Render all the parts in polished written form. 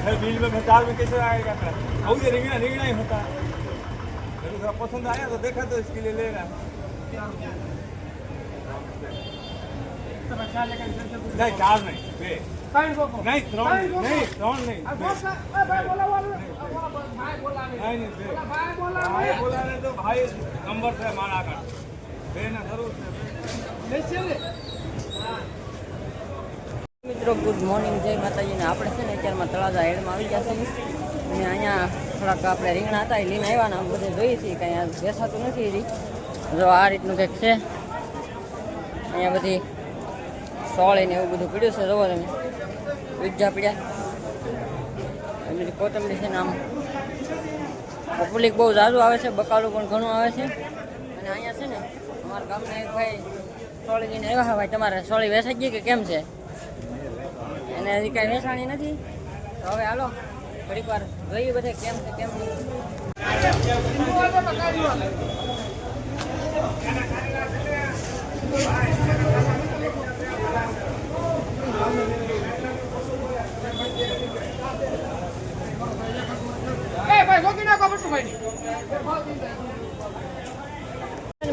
फिर बिल में 1000 में कैसे आएगा? और ये रिंगना रिंगना ही होता है। मेरे को पसंद आया तो देखा तो इसके लिए ले रहा है। नहीं 4 नहीं नहीं 3 नहीं 3 नहीं नहीं भाई बोला नहीं तो भाई नंबर से माना कर देना जरूर મિત્રો ગુડ મોર્નિંગ જય માતાજીને આપણે છે ને અત્યારમાં તળાજા હેડમાં આવી ગયા છે અને અહીંયા થોડાક આપણે રીંગણા હતા એ લઈને આવ્યા ને બધે જોઈએ છીએ કાંઈ આ બેસાતું નથી હજી જો આ રીતનું કંઈક છે અહીંયા બધી સોળી ને એવું બધું પીડ્યું છે જોવો તમે ઉજ્જા પીડ્યા એ બધી કોથમરી છે ને આમ પબ્લિક બહુ ઝાઝું આવે છે બકાલું પણ ઘણું આવે છે અને અહીંયા છે ને અમારા ગામના એક ભાઈ સોળી લઈને આવ્યા હા ભાઈ તમારે સોળી વેચાઈ ગઈ કે કેમ છે અને હજી કાંઈ વેચાણી નથી તો હવે હાલો ઘડીક વાર જોઈએ બધે કેમ છે કેમ નહીં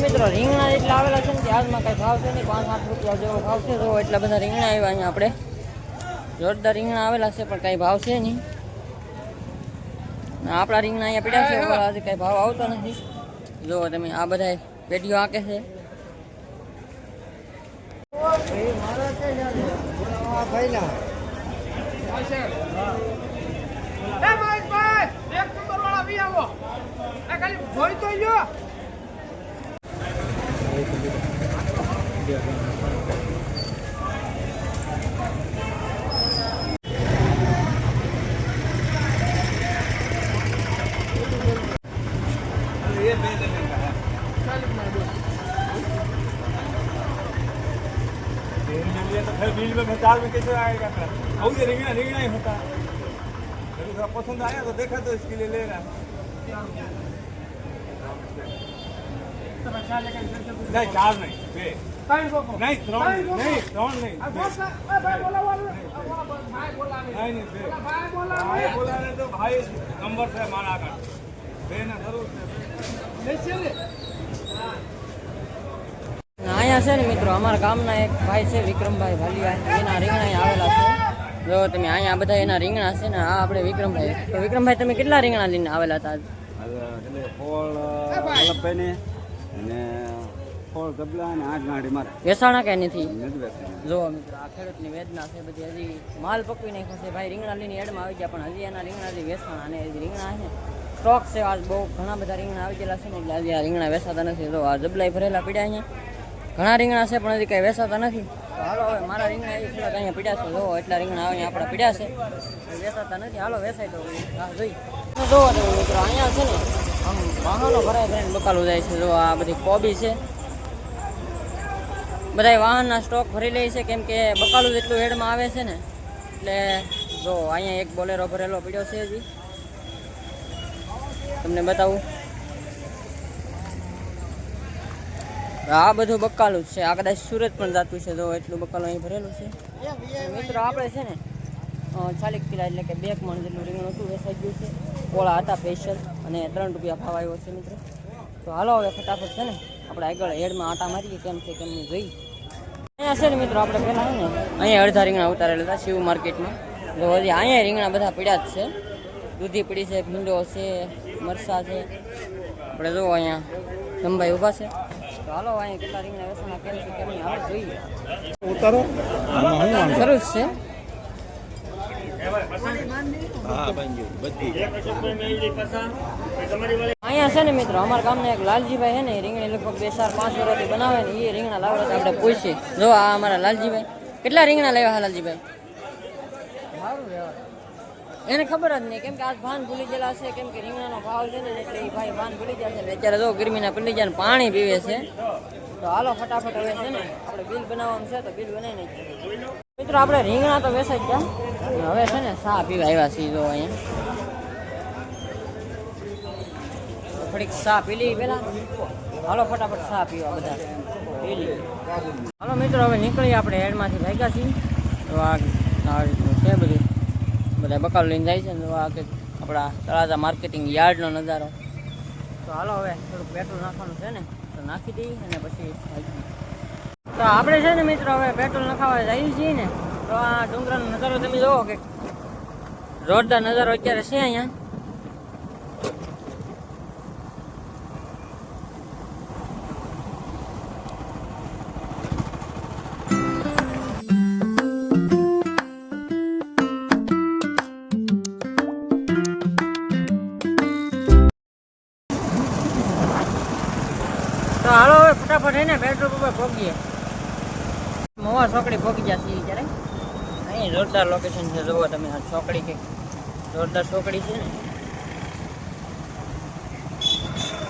મિત્રો રીંગણા જેટલા આવેલા છે ને ત્યારમાં કઈ ભાવ છે નહીં 5-8 રૂપિયા જેવો ભાવ છે જો એટલા બધા રીંગણા આવ્યા અહીંયા આપણે જોરદાર રીંગણા આવેલા છે પણ કઈ ભાવ છે નહીં આપણા રીંગણા અહીંયા પીડ્યા છે હજી કઈ ભાવ આવતો નથી જો તમે આ બધા પેટીઓ આંકે છે ये दे देने का है तो फिर बिल में 1000 में कैसे आएगा? और ये रिंगना रिंगना ही होता है। मेरे को पसंद आया तो देखा तो इसके लिए ले रहा है। नहीं 4 नहीं नहीं 3 नहीं 3 नहीं नहीं भाई बोला नहीं तो भाई नंबर से माना कर देना जरूर અહીંયા છે ને મિત્રો અમારા ગામના એક ભાઈ છે વિક્રમભાઈ ભાલિયા એના રીંગણા આવેલા છે જો તમે અહીંયા બધા એના રીંગણા છે ને આ આપણે વિક્રમભાઈ તો વિક્રમભાઈ તમે કેટલા રીંગણા લઈને આવેલા હતા એટલે ફોળ વલ્લભભાઈને અને ફોળ ગબલા અને 8 ગાંઠી મારે વેસાણા કે નથી જો મિત્રો આ ખેડૂતની વેદના છે બધી હજી માલ પકવી નાખ્યો છે ભાઈ રીંગણા લઈને એડમાં આવી ગયા પણ હજી એના રીંગણા હજી વેસાણા અને હજી રીંગણા છે સ્ટોક છે આજ બહુ ઘણા બધા રીંગણા આવી ગયેલા છે ને એટલે હજી આ રીંગણા વેસાતા નથી જો આ જબલાઈ ભરેલા પીડ્યા અહીંયા ઘણા રીંગણા છે પણ હજી કાંઈ વેસાતા નથી તો હાલો હવે મારા રીંગણા એ થોડાક અહીંયા પીડ્યા છે જો એટલા રીંગણા અહીંયા આપણા પીડ્યા છે વેસાતા નથી હાલો વેસાય તો હા જોઈ જોવો તો મિત્રો અહીંયા છે ને આમ વાહનો ભરાય ભરાઈને બકાલું જાય છે જો આ બધી કોબી છે બધા વાહનના સ્ટોક ભરી લે છે કેમ કે બકાલું જેટલું હેડમાં આવે છે ને એટલે જો અહીંયા એક બોલેરો ભરેલો પીડ્યો છે હજી તમને બતાવું આ બધું બકાલું જ છે આ કદાચ સુરત પણ જતું છે જો એટલું બકાલું અહીં ભરેલું છે મિત્રો આપણે છે ને 40 કિલો એટલે કે 2 મણ જેટલું રીંગણ હતું વેચાઈ ગયું છે ઓળા હતા સ્પેશિયલ અને 3 રૂપિયા ભાવ આવ્યો છે મિત્રો તો હાલો હવે ફટાફટ છે ને આપણે આગળ હેડમાં આટા મારીએ કેમ છે કેમ નહીં જોઈ અહીંયા છે ને મિત્રો આપણે પહેલાં ને અહીંયા અડધા રીંગણા ઉતારેલા હતા શિવ માર્કેટમાં તો હજી અહીંયા રીંગણા બધા પીડ્યા જ છે દૂધી પીડી છે ભીંડો છે મરસા છે આપણે જો અહીંયા જમભાઈ ઊભા છે તો હાલો અહીંયા કેટલા રીંગણા વેચાણા કેમ છે કેમ નહીં હાલો જોઈએ ઉતારો સરસ છે અહીંયા છે ને મિત્રો અમારા ગામના એક લાલજીભાઈ છે ને રીંગણી લગભગ 2-4-5 વર્ષથી બનાવે ને એ રીંગણા લાવે તો આપણે પૂછીએ જો આ અમારા લાલજીભાઈ કેટલા રીંગણા લાવ્યા હા લાલજીભાઈ એને ખબર જ નહીં કેમ કે આજ ભાન ભૂલી ગયેલા છે કેમ કે રીંગણાનો ભાવ છે ને એટલે એ ભાઈ ભાન ભૂલી ગયા છે એટલે અત્યારે જો ગરમીના પડી જાય પાણી પીવે છે તો હાલો ફટાફટ હવે છે ને આપણે બિલ બનાવવાનું છે તો બિલ બનાવી નાખીએ મિત્રો આપણે રીંગણા તો વેચાઈ ગયા હવે છે ને ચા પીવા આવ્યા છીએ જો અહીંયા થોડીક ચા પી લઈ પહેલાં હાલો ફટાફટ ચા પીવા બધા પી લઈએ હાલો મિત્રો હવે નીકળીએ આપણે હેડમાંથી ભાગ્યા છીએ તો આ રીતનું છે બધું બધા બકાલ લઈને જાય છે ને આ કે આપણા તળાજા માર્કેટિંગ યાર્ડનો નજારો. તો હાલો હવે થોડુંક પેટ્રોલ નાખવાનું છે ને તો નાખી દઈએ અને પછી તો આપણે છે ને મિત્રો હવે પેટ્રોલ નખાવા જઈએ છીએ ને તો આ ડુંગરાનો નજારો તમે જોવો કે જોરદાર નજારો અત્યારે છે અહીંયા. તો હાલો હવે ફટાફટ હે ને પેટ્રોલ પંપે પહોંચીએ. મોવા ચોકડી પહોંચી ગયા છીએ ત્યારે. અહીં જોરદાર લોકેશન છે, જુઓ તમે આ ચોકડી કે જોરદાર ચોકડી છે ને.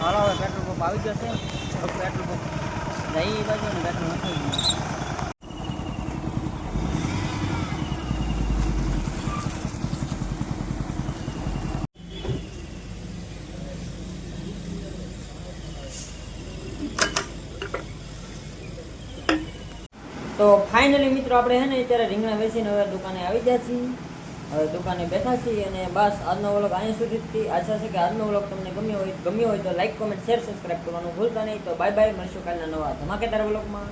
હાલો હવે પેટ્રોલ પંપ આવી ગયો છે. પેટ્રોલ પંપ જઈ બાજુ ને પેટ્રોલ નથી. તો ફાઇનલી મિત્રો આપણે હે ને અત્યારે રીંગણા વેચીને હવે દુકાને આવી ગયા છીએ. હવે દુકાને બેઠા છીએ અને બસ આજનો વ્લોગ અહીંયા સુધીથી. આશા છે કે આજનો વ્લોગ તમને ગમ્યો હોય તો લાઈક કોમેન્ટ શેર સબસ્ક્રાઈબ કરવાનું ભૂલતા નહીં. તો બાય બાય, મળશું કાલના નવા ધમાકેદાર વ્લોગમાં.